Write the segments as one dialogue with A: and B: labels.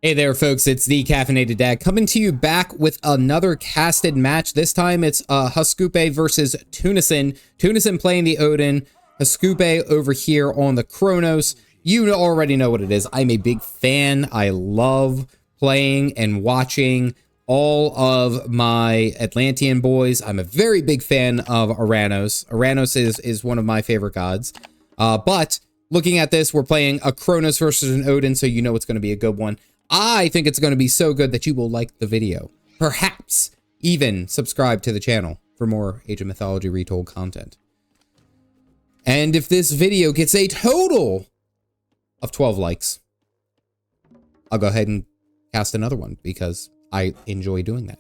A: Hey there, folks. It's the Caffeinated Dad coming to you back with another casted match. This time it's Husksuppe versus Tunison. Tunison playing the Odin, Husksuppe over here on the Kronos. You already know what it is. I'm a big fan. I love playing and watching all of my Atlantean boys. I'm a very big fan of Uranos. Uranos is one of my favorite gods. But looking at this, we're playing a Kronos versus an Odin, so you know it's going to be a good one. I think it's going to be so good that you will like the video. Perhaps even subscribe to the channel for more Age of Mythology Retold content. And if this video gets a total of 12 likes, I'll go ahead and cast another one because I enjoy doing that.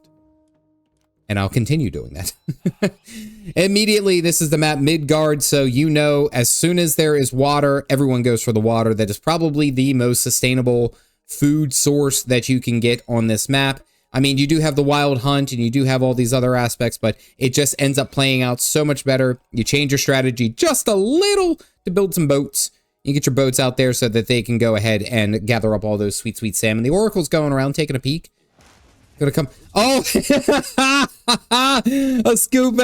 A: And I'll continue doing that. Immediately, this is the map Midgard, so you know as soon as there is water, everyone goes for the water. That is probably the most sustainable food source that you can get on this map. I mean, you do have the wild hunt and you do have all these other aspects, but it just ends up playing out so much better. You change your strategy just a little to build some boats. You get your boats out there so that they can go ahead and gather up all those sweet, sweet salmon. The oracle's going around taking a peek. Gonna come. Oh, a scoop.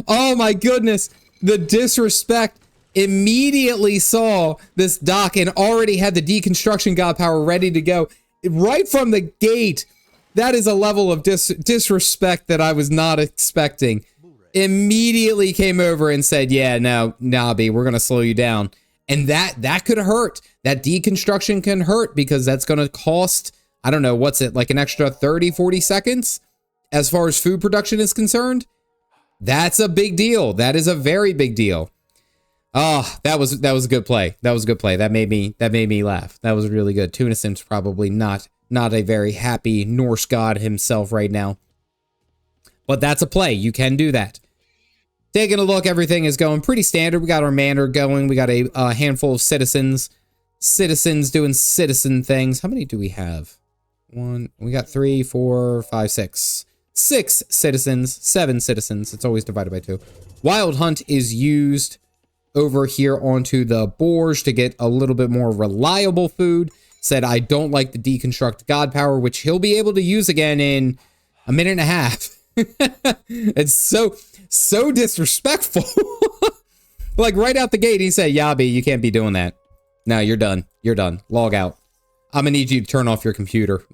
A: Oh my goodness. The disrespect. Immediately saw this dock and already had the deconstruction god power ready to go right from the gate. That is a level of disrespect that I was not expecting. Immediately came over and said, yeah, no, Nobby, we're going to slow you down. And that could hurt. That deconstruction can hurt because that's going to cost, I don't know, what's it, like an extra 30, 40 seconds as far as food production is concerned? That's a big deal. That is a very big deal. Oh, that was a good play. That was a good play. That made me laugh. That was really good. Tunison's probably not a very happy Norse god himself right now. But that's a play. You can do that. Taking a look, everything is going pretty standard. We got our manor going. We got a handful of citizens doing citizen things. How many do we have? We got 3, 4, 5, 6. 6 citizens, 7 citizens. It's always divided by 2. Wild hunt is used over here onto the boars to get a little bit more reliable food. Said I don't like the deconstruct god power, which he'll be able to use again in a minute and a half. It's so disrespectful. Like right out the gate, he said, Yabi, you can't be doing that. No, you're done. You're done. Log out. I'm gonna need you to turn off your computer.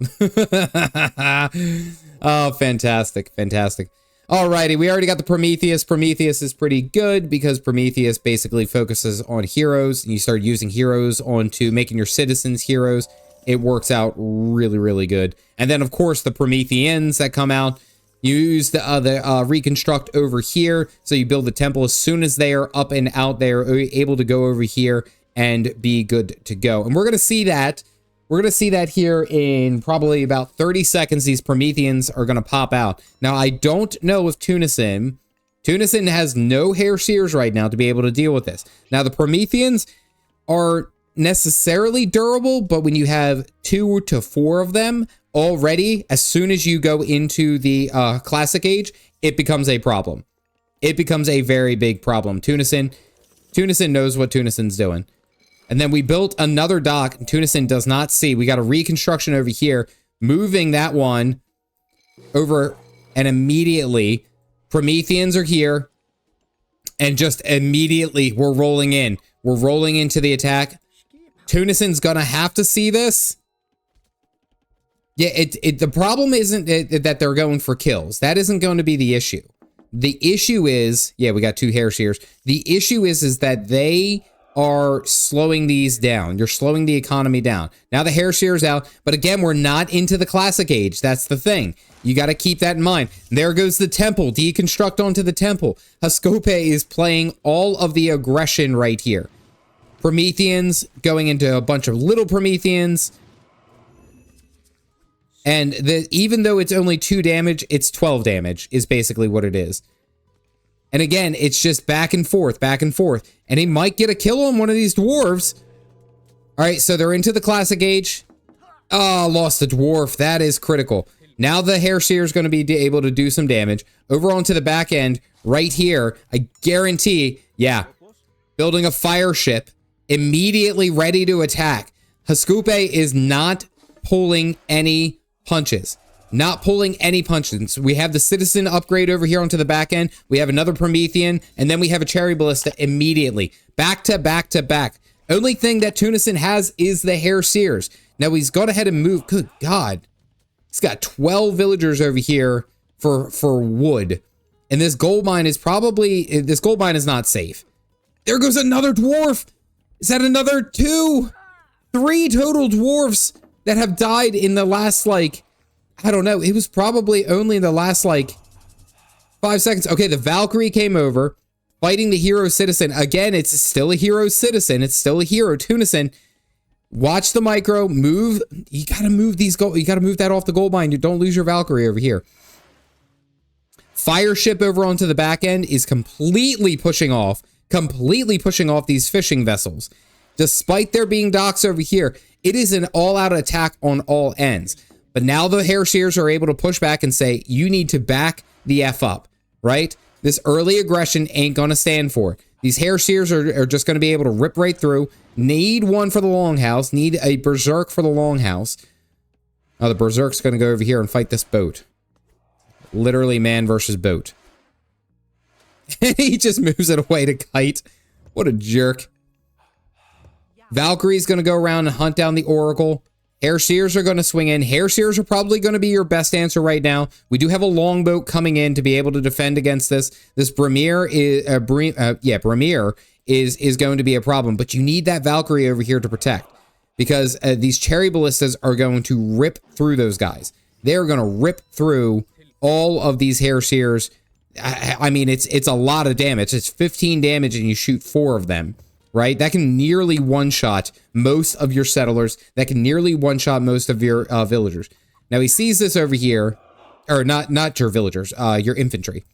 A: Oh, fantastic. Fantastic. Alrighty, we already got the Prometheus. Prometheus is pretty good because Prometheus basically focuses on heroes. And you start using heroes onto making your citizens heroes. It works out really, really good. And then, of course, the Prometheans that come out. You use the reconstruct over here. So you build the temple as soon as they are up and out. They are able to go over here and be good to go. And we're going to see that. We're going to see that here in probably about 30 seconds. These Prometheans are going to pop out. Now, I don't know if Tunison has no hair shears right now to be able to deal with this. Now, the Prometheans are necessarily durable, but when you have 2 to 4 of them already, as soon as you go into the classic age, it becomes a problem. It becomes a very big problem. Tunison knows what Tunison's doing. And then we built another dock. Tunison does not see. We got a reconstruction over here, moving that one over, and immediately Prometheans are here. And just immediately we're rolling in. We're rolling into the attack. Tunison's gonna have to see this. Yeah, the problem isn't that they're going for kills. That isn't going to be the issue. The issue is, yeah, we got 2 hair shears. The issue is that they are slowing these down. You're slowing the economy down. Now the hair shear's out, but again, we're not into the classic age. That's the thing. You got to keep that in mind. There goes the temple. Deconstruct onto the temple. Husksuppe is playing all of the aggression right here. Prometheans going into a bunch of little Prometheans. And even though it's only 2 damage, it's 12 damage is basically what it is. And again, it's just back and forth, back and forth. And he might get a kill on one of these dwarves. All right, so they're into the classic age. Oh, lost the dwarf. That is critical. Now the hair shear is going to be able to do some damage. Over onto the back end, right here, I guarantee, yeah, building a fire ship, immediately ready to attack. Husksuppe is not pulling any punches. Not pulling any punches. We have the citizen upgrade over here onto the back end. We have another Promethean, and then we have a cherry ballista immediately. Back to back to back. Only thing that Tunison has is the hair seers. Now he's gone ahead and moved. Good God. He's got 12 villagers over here for wood. And this gold mine is not safe. There goes another dwarf. Is that another 2? 3 total dwarves that have died in the last, like, I don't know. It was probably only in the last, like, 5 seconds. Okay, the Valkyrie came over, fighting the hero citizen. Again, it's still a hero citizen. It's still a hero. Tunison, watch the micro. Move. You gotta move these gold. You gotta move that off the gold mine. You don't lose your Valkyrie over here. Fire ship over onto the back end is completely pushing off these fishing vessels. Despite there being docks over here, it is an all-out attack on all ends. But now the hair shears are able to push back and say, you need to back the F up, right? This early aggression ain't going to stand for it. These hair shears are just going to be able to rip right through. Need one for the longhouse. Need a berserk for the longhouse. Oh, the berserk's going to go over here and fight this boat. Literally man versus boat. He just moves it away to kite. What a jerk. Valkyrie's going to go around and hunt down the Oracle. Hair Seers are going to swing in. Hair Seers are probably going to be your best answer right now. We do have a longboat coming in to be able to defend against this. This Brimir is going to be a problem, but you need that Valkyrie over here to protect because these cherry ballistas are going to rip through those guys. They're going to rip through all of these Hair Seers. I mean, it's a lot of damage. It's 15 damage and you shoot 4 of them. Right? That can nearly one-shot most of your settlers. That can nearly one-shot most of your villagers. Now, he sees this over here. Or, not your villagers. Your infantry.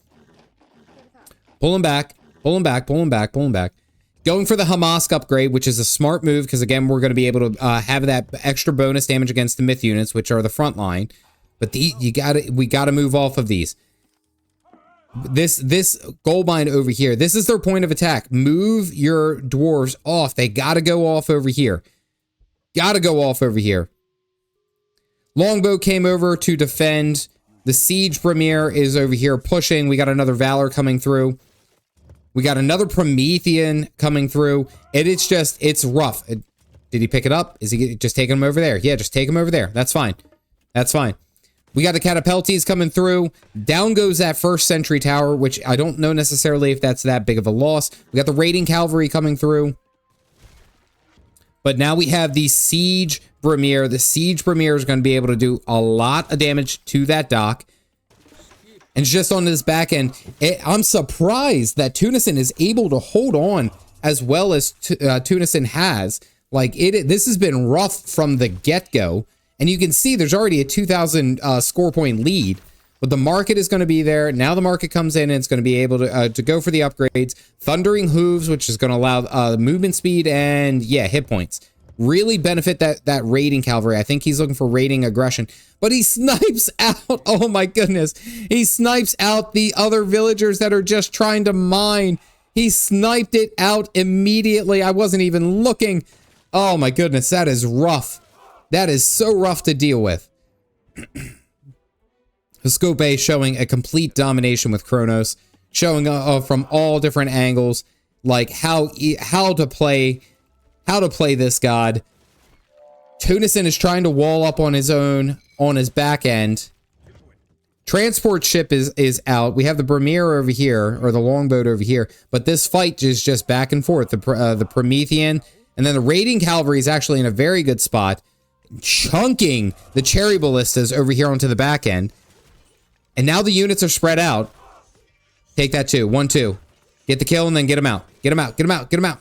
A: Pull him back. Pull him back. Pull him back. Pull him back. Going for the Hamask upgrade, which is a smart move, because, again, we're going to be able to have that extra bonus damage against the myth units, which are the front line. But we gotta move off of these. This gold mine over here, this is their point of attack. Move your dwarves off. They gotta go off over here. Gotta go off over here. Longbow came over to defend. The Siege Premier is over here pushing. We got another Valor coming through. We got another Promethean coming through. It's rough. Did he pick it up? Is he just taking him over there? Yeah, just take him over there. That's fine. That's fine. We got the Catapulties coming through. Down goes that first sentry tower, which I don't know necessarily if that's that big of a loss. We got the Raiding Cavalry coming through. But now we have the Siege Premier. The Siege Premier is going to be able to do a lot of damage to that dock. And just on this back end, I'm surprised that Tunison is able to hold on as well as Tunison has. Like, this has been rough from the get-go. And you can see there's already a 2,000 score point lead. But the market is going to be there. Now the market comes in and it's going to be able to go for the upgrades. Thundering Hooves, which is going to allow movement speed and, yeah, hit points. Really benefit that raiding cavalry. I think he's looking for raiding aggression. But he snipes out, oh my goodness. He snipes out the other villagers that are just trying to mine. He sniped it out immediately. I wasn't even looking. Oh my goodness, that is rough. That is so rough to deal with. Husksuppe showing a complete domination with Kronos, showing from all different angles, like how to play this god. Tunison is trying to wall up on his own on his back end. Transport ship is out. We have the Brimir over here, or the longboat over here, but this fight is just back and forth. The Promethean, and then the raiding cavalry is actually in a very good spot, chunking the cherry ballistas over here onto the back end. And now the units are spread out. Take that too. 1-2. Get the kill and then get them out. Get them out. Get them out. Get them out.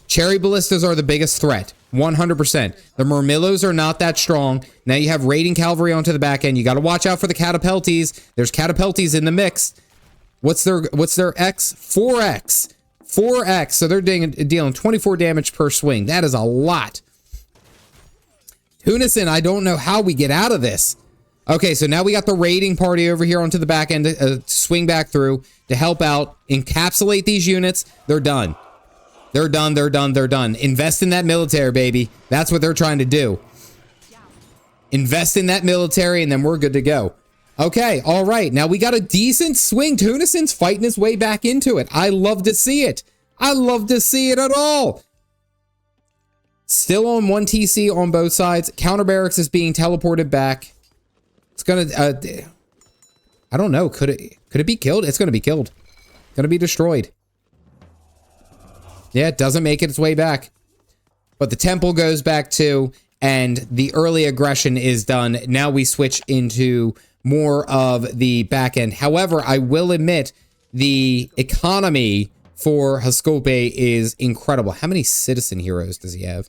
A: Cherry ballistas are the biggest threat. 100%. The Murmillos are not that strong. Now you have raiding cavalry onto the back end. You got to watch out for the Catapulties. There's Catapulties in the mix. What's their X? 4X. 4X. So they're dealing 24 damage per swing. That is a lot. Tunison, I don't know how we get out of this. Okay, so now we got the raiding party over here onto the back end to swing back through to help out, encapsulate these units. They're done. They're done, they're done, they're done. Invest in that military, baby. That's what they're trying to do. invest in that military, and then we're good to go. Okay, all right. Now we got a decent swing. Tunison's fighting his way back into it. I love to see it. I love to see it at all. Still on 1 TC on both sides. Counter barracks is being teleported back. It's gonna, I don't know. Could it be killed? It's gonna be killed. Gonna be destroyed. Yeah, it doesn't make its way back. But the temple goes back too, and the early aggression is done. Now we switch into more of the back end. However, I will admit the economy for Husksuppe is incredible. How many citizen heroes does he have?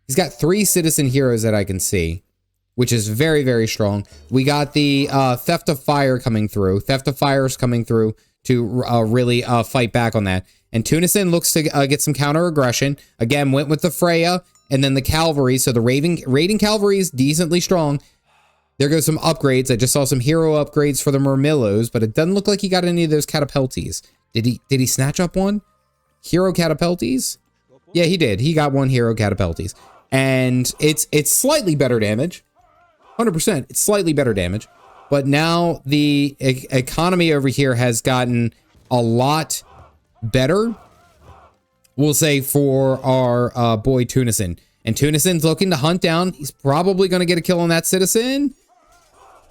A: He's got 3 citizen heroes that I can see, which is very, very strong. We got the Theft of Fire coming through. Theft of Fire is coming through to really fight back on that. And Tunison looks to get some counter aggression. Again, went with the Freya and then the cavalry. So the raiding cavalry is decently strong. There goes some upgrades. I just saw some hero upgrades for the Murmillos, but it doesn't look like he got any of those catapulties. Did he snatch up one? Hero catapulties? Yeah, he did. He got 1 hero catapulties. And it's slightly better damage. 100%. It's slightly better damage. But now the economy over here has gotten a lot better, we'll say, for our boy Tunison. And Tunison's looking to hunt down. He's probably going to get a kill on that citizen.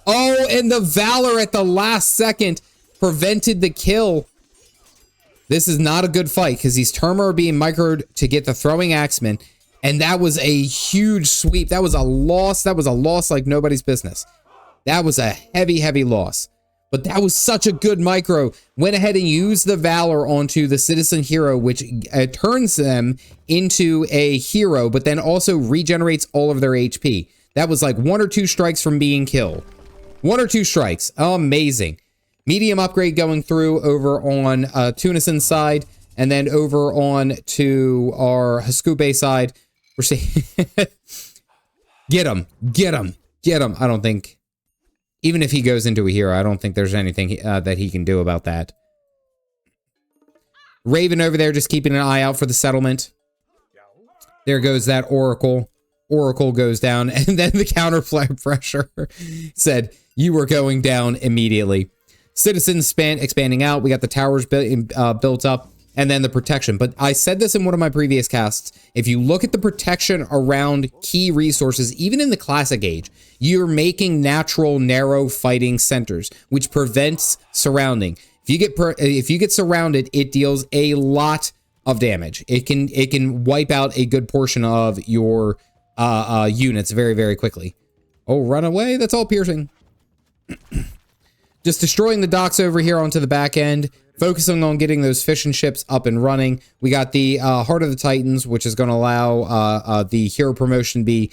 A: Oh, and the Valor at the last second prevented the kill. This is not a good fight because these Terma are being microed to get the throwing axemen. And that was a huge sweep. That was a loss. That was a loss like nobody's business. That was a heavy, heavy loss. But that was such a good micro. Went ahead and used the Valor onto the citizen hero, which turns them into a hero, but then also regenerates all of their HP. That was like 1 or 2 strikes from being killed. 1 or 2 strikes. Amazing. Medium upgrade going through over on Tunison's side, and then over on to our Husksuppe side. We're seeing... Get him. Get him. Get him. I don't think... Even if he goes into a hero, I don't think there's anything that he can do about that. Raven over there just keeping an eye out for the settlement. There goes that Oracle. Oracle goes down, and then the counter pressure said, you were going down immediately. Citizens expanding out. We got the towers built up, and then the protection. But I said this in one of my previous casts. If you look at the protection around key resources, even in the classic age, you're making natural narrow fighting centers, which prevents surrounding. If you get surrounded, it deals a lot of damage. It can wipe out a good portion of your units very, very quickly. Oh, run away! That's all piercing. Just destroying the docks over here onto the back end. Focusing on getting those fishing ships up and running. We got the Heart of the Titans, which is going to allow the hero promotion to be,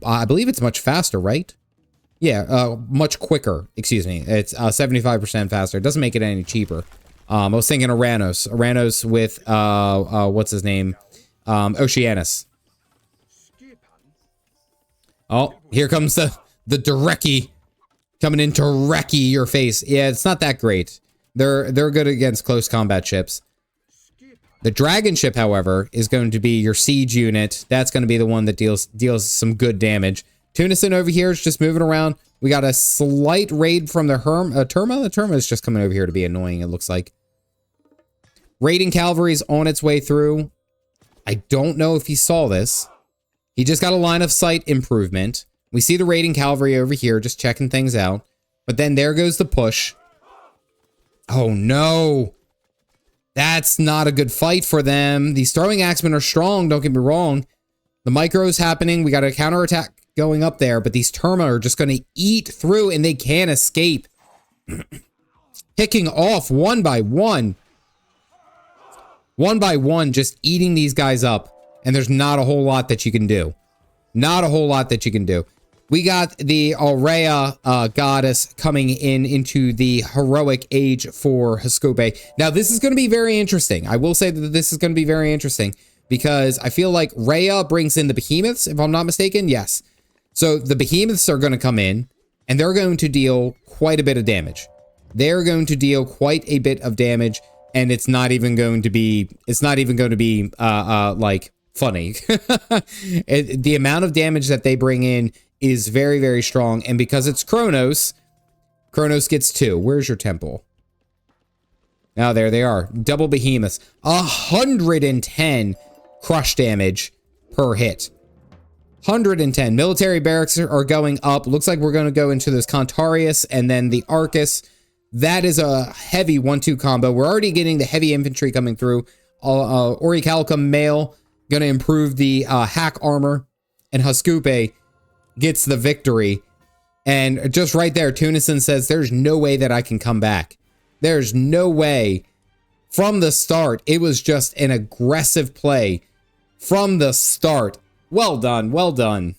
A: I believe it's much faster, right? Yeah, much quicker. Excuse me. It's 75% faster. It doesn't make it any cheaper. I was thinking Aranos. Aranos with, what's his name? Oceanus. Oh, here comes the Derecki coming in to wreck your face. Yeah, it's not that great. They're good against close combat ships. The dragon ship, however, is going to be your siege unit. That's going to be the one that deals some good damage. Tunison over here is just moving around. We got a slight raid from the Terma. The Terma is just coming over here to be annoying, it looks like. Raiding cavalry is on its way through. I don't know if he saw this. He just got a line of sight improvement. We see the raiding cavalry over here just checking things out. But then there goes the push. Oh no, that's not a good fight for them. These throwing axemen are strong, don't get me wrong. The micro's happening. We got a counterattack going up there, but these Terma are just going to eat through and they can't escape. Picking off one by one. One by one, just eating these guys up. And there's not a whole lot that you can do. Not a whole lot that you can do. We got the Aurea goddess coming into the heroic age for Husksuppe. Now, this is going to be very interesting. I will say that this is going to be very interesting because I feel like Rhea brings in the behemoths, if I'm not mistaken. Yes. So the behemoths are going to come in and they're going to deal quite a bit of damage. They're going to deal quite a bit of damage, and it's not even going to be like funny. The amount of damage that they bring in is very, very strong. And because it's Kronos, Kronos gets 2. Where's your temple? Oh, there they are. Double behemoths. 110 crush damage per hit. 110. Military barracks are going up. Looks like we're going to go into this Contarius and then the Arcus. That is a heavy 1-2 combo. We're already getting the heavy infantry coming through. Orichalcum Male going to improve the hack armor. And Husksuppe gets the victory. And just right there, Tunison says, there's no way that I can come back. There's no way. From the start, it was just an aggressive play. From the start. Well done. Well done.